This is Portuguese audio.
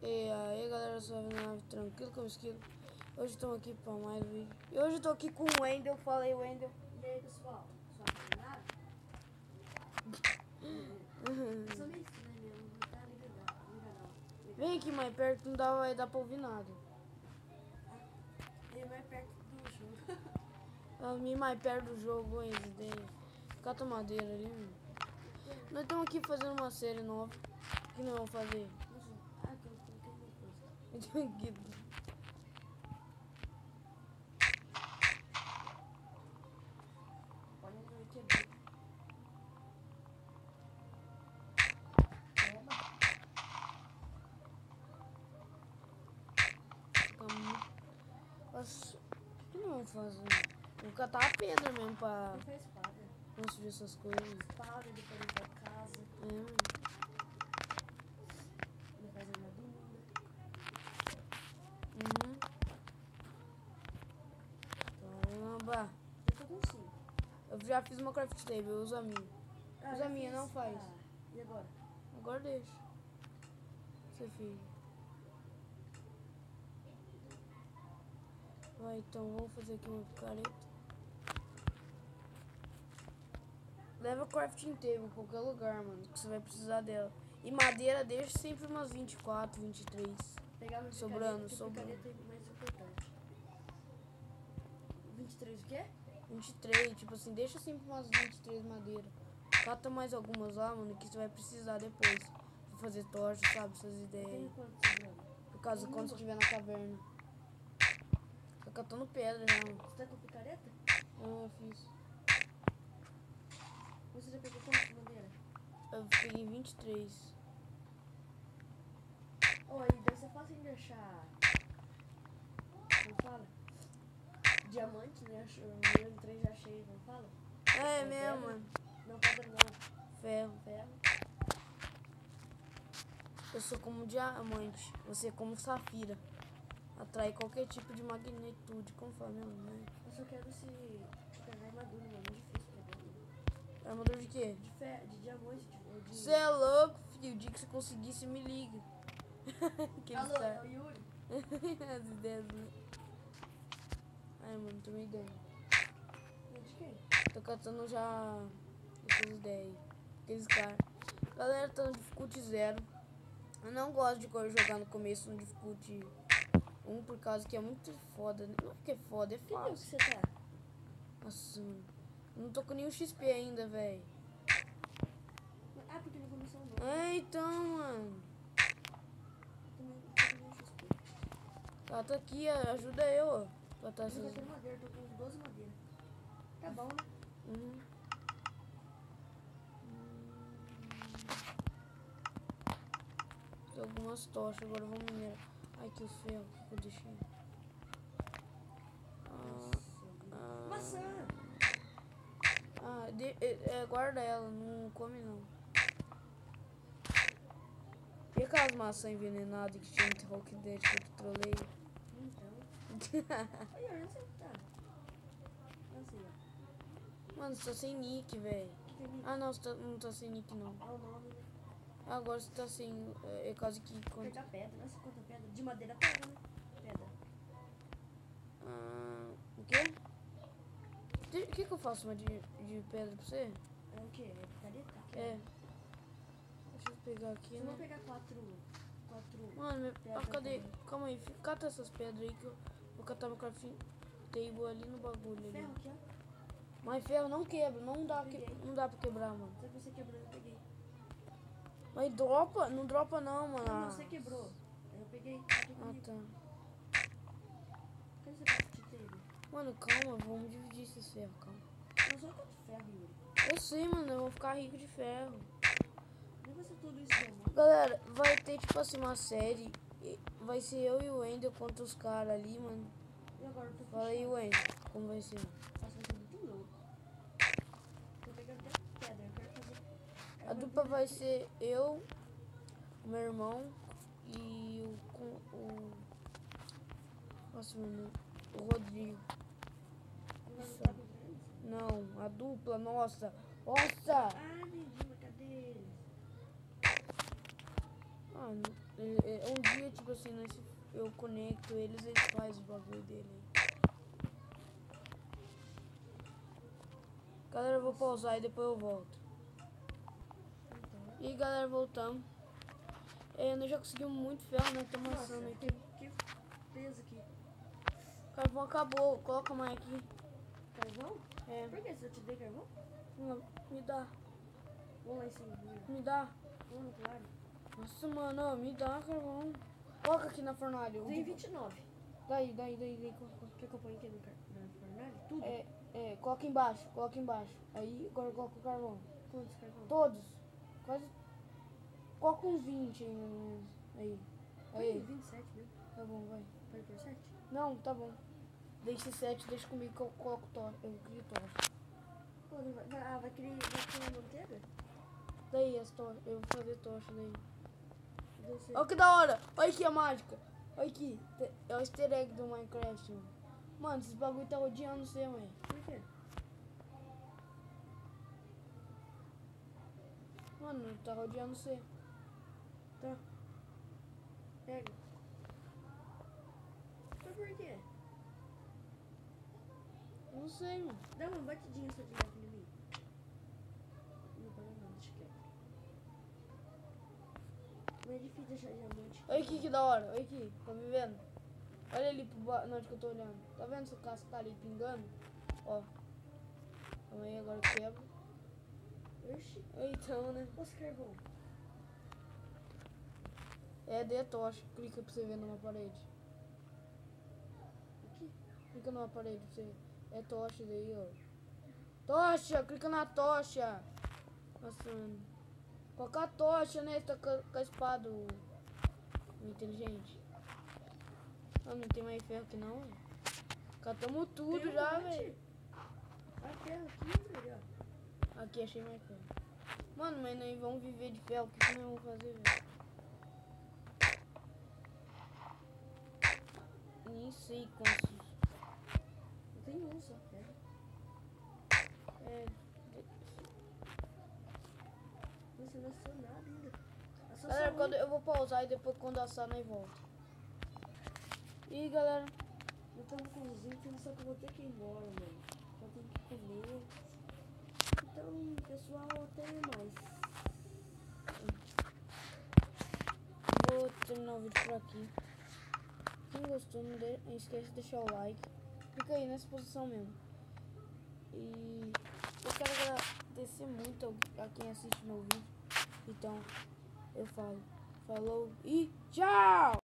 E aí galera, suave na nave, tranquilo como esquilo. Hoje estamos aqui para mais um vídeo. E hoje eu tô aqui com o Wendel, fala aí Wendel. E aí pessoal, suave na nave? Sou meio estranho mesmo, não tá ligado não. Vem aqui mais perto, não vai dar pra ouvir nada. Vem mais perto do jogo. Vem mais perto do jogo, Wendel. Cata madeira ali, mano. Nós estamos aqui fazendo uma série nova. O que nós vamos fazer? Ah, que eu coloquei uma coisa. Então aqui. Olha no quebrou. Nossa, o que nós vamos fazer? Vou catar a pedra mesmo pra Não faz espada. construir essas coisas. Espada, depois ir pra casa. Não faz armadura. Caramba. Eu tô com 5. Eu já fiz uma craft table, eu uso a minha. Usa a minha, não faz. E agora? Agora deixa. Você fez. Vai, então vamos fazer aqui uma picareta. Leva crafting table em qualquer lugar, mano, que você vai precisar dela. E madeira deixa sempre umas 24, 23. Pegar uma Sobrando. picareta é mais importante. 23 o quê? 23, tipo assim, deixa sempre umas 23 madeira. Cata mais algumas lá, mano, que você vai precisar depois. Pra fazer tocha, sabe? Essas ideias aí. Tem quanto sobrando? Por causa quando você estiver na caverna. Tá catando pedra já, mano. Você tá com picareta? Eu fiz. Você já pegou quanto de madeira? Eu peguei 23. Oi, deve ser fácil de achar. Como fala? Diamante, né? Eu entrei já achei, não fala? É Não, mesmo, pedra? mano. Não, pedra não. Ferro. Ferro. Eu sou como diamante. Você é como safira. Atrai qualquer tipo de magnitude. Como fala mesmo, né? Eu só quero se pegar armadura, mano. É difícil pegar. Armadura de quê? De ferro, de diamante, de... Você é louco, filho. O dia que você conseguir, você me liga. Alô, é o Yuri? As ideias, né? Ai, mano, tô me ideia. De quem? Tô catando já essas ideias aí. Aqueles caras. Galera, tá no difficulty 0. Eu não gosto de jogar no começo no difficulty 1 por causa que é muito foda. Não é porque é foda, é Que nível que fácil. você tá? Nossa, mano. Eu não tô com nenhum XP ainda, velho. Ah, porque não começou um novo. É, então, mano. Também não tô com nenhum XP. Ela tá aqui, ajuda eu, ó. Catar Eu essas... vou ter madeira, tô com uns 12 madeiras. Tá bom, né? Uhum. Tem algumas tochas, agora vamos minerar. Ai, que ferro que eu deixei. Maçã! Guarda ela, não come não. E aquelas maçãs envenenadas que tinha no Rock Dead que eu te trolei? Então. Oi, onde você tá? Assim, ó. Mano, você tá sem nick, velho. Que tem nick? Ah, não, você não tá sem nick, não. Ah, o nome, né? Agora você tá sem... É quase que... Pegar pedra, nossa, quanta pedra. De madeira pega, né? Pedra. O quê? O que eu faço uma de pedra pra você? É o quê? É picareta? É. Deixa eu pegar aqui, Você né? vai pegar quatro Mano, pedras cadê? também. Calma aí, cata essas pedras aí que eu vou catar meu crafting table ali no bagulho ali. Ferro aqui, ó. Mas ferro não quebra, não dá pra quebrar, mano. Só que você quebrou, eu peguei. Mas dropa? Não dropa não, mano. Não, você quebrou. Aí eu peguei. Aqui Ah, comigo. tá. Cadê você craft table? Mano, calma, vamos dividir esses ferros, calma. Eu só quanto ferro, Yuri? Eu sei, mano, eu vou ficar rico de ferro. Nem vai ser tudo isso, não. Galera, vai ter tipo assim uma série. Vai ser eu e o Wendel contra os caras ali, mano. E agora eu tô Fala aí, Wendel, como vai ser? Nossa, vai ser muito louco. Tô pegando até pedra. Eu quero fazer... A dupla vai ser eu, o meu irmão e nossa, mano, o Rodrigo. Não, a dupla, nossa. Nossa! Ah, entendi, mas cadê eles? Ah, não. Um dia, tipo assim, eu conecto eles e eles fazem o bagulho dele aí. Galera, eu vou pausar e depois eu volto. E galera, voltamos. Nós já conseguimos muito ferro, né? Tô amassando aqui. Que peso aqui. Carvão acabou, coloca mais aqui. Carvão? É. Por que? Se eu te dei carvão? Me dá. Vamos lá em cima. Me dá. Vamos, claro. Nossa, mano, me dá carvão. Coloca aqui na fornalha. Tem 29. Daí. Quer que eu ponha aqui na fornalha? Tudo? Coloca embaixo. Aí, agora coloca o carvão. Quantos carvão? Todos. Quase. Coloca uns 20 aí, mais ou menos. Aí. 27 mesmo. Tá bom, vai. Pode por 7? Não, tá bom. Deixa 7, deixa comigo que eu coloco tocha. Eu crio tocha. Pô, não vai criar manteiga? Daí as tochas. Eu vou fazer tocha daí. Você. Olha que da hora. Olha aqui a mágica. Olha aqui. É o easter egg do Minecraft, mano. Mano, esses bagulho tá rodeando você, mãe. Por quê? Mano, tá rodeando você. Tá. Pega. Mas por quê? Não sei, mano. Dá uma batidinha só direto em mim. Não para não, deixa quieto. Não é difícil deixar diamante. Olha aqui que da hora. Olha aqui. Tá me vendo? Olha ali pro onde que eu tô olhando. Tá vendo essa casca tá ali pingando? Ó. Calma aí, agora eu quebro. Oxi. Então, né? Nossa, carvão. Dê a tocha. Clica pra você ver numa parede. Aqui. Clica numa parede pra você ver. É tocha daí, ó. Tocha! Clica na tocha! Nossa, mano. Coloca a tocha, né? Tá com a espada. O inteligente. Ah, não tem mais ferro aqui não, velho. Catamos tudo Tem um já, monte. velho. Olha ferro aqui, velho. Aqui achei mais ferro. Mano, mas nós vamos viver de ferro. O que nós vamos fazer, velho? Nem sei quantos. Eu tenho um só, ferro. Nossa, não assou nada ainda. Assou Galera, só quando eu vou pausar e depois quando assar nós volta. E galera, eu tava com os itens, só que eu vou ter que ir embora, mano. Eu tenho que comer. Então, pessoal, até mais. vou terminar o vídeo por aqui. Quem gostou, não esquece de deixar o like. Fica aí nessa posição mesmo. E eu quero agradecer muito a quem assiste meu vídeo. Então, eu falo. Falou e tchau!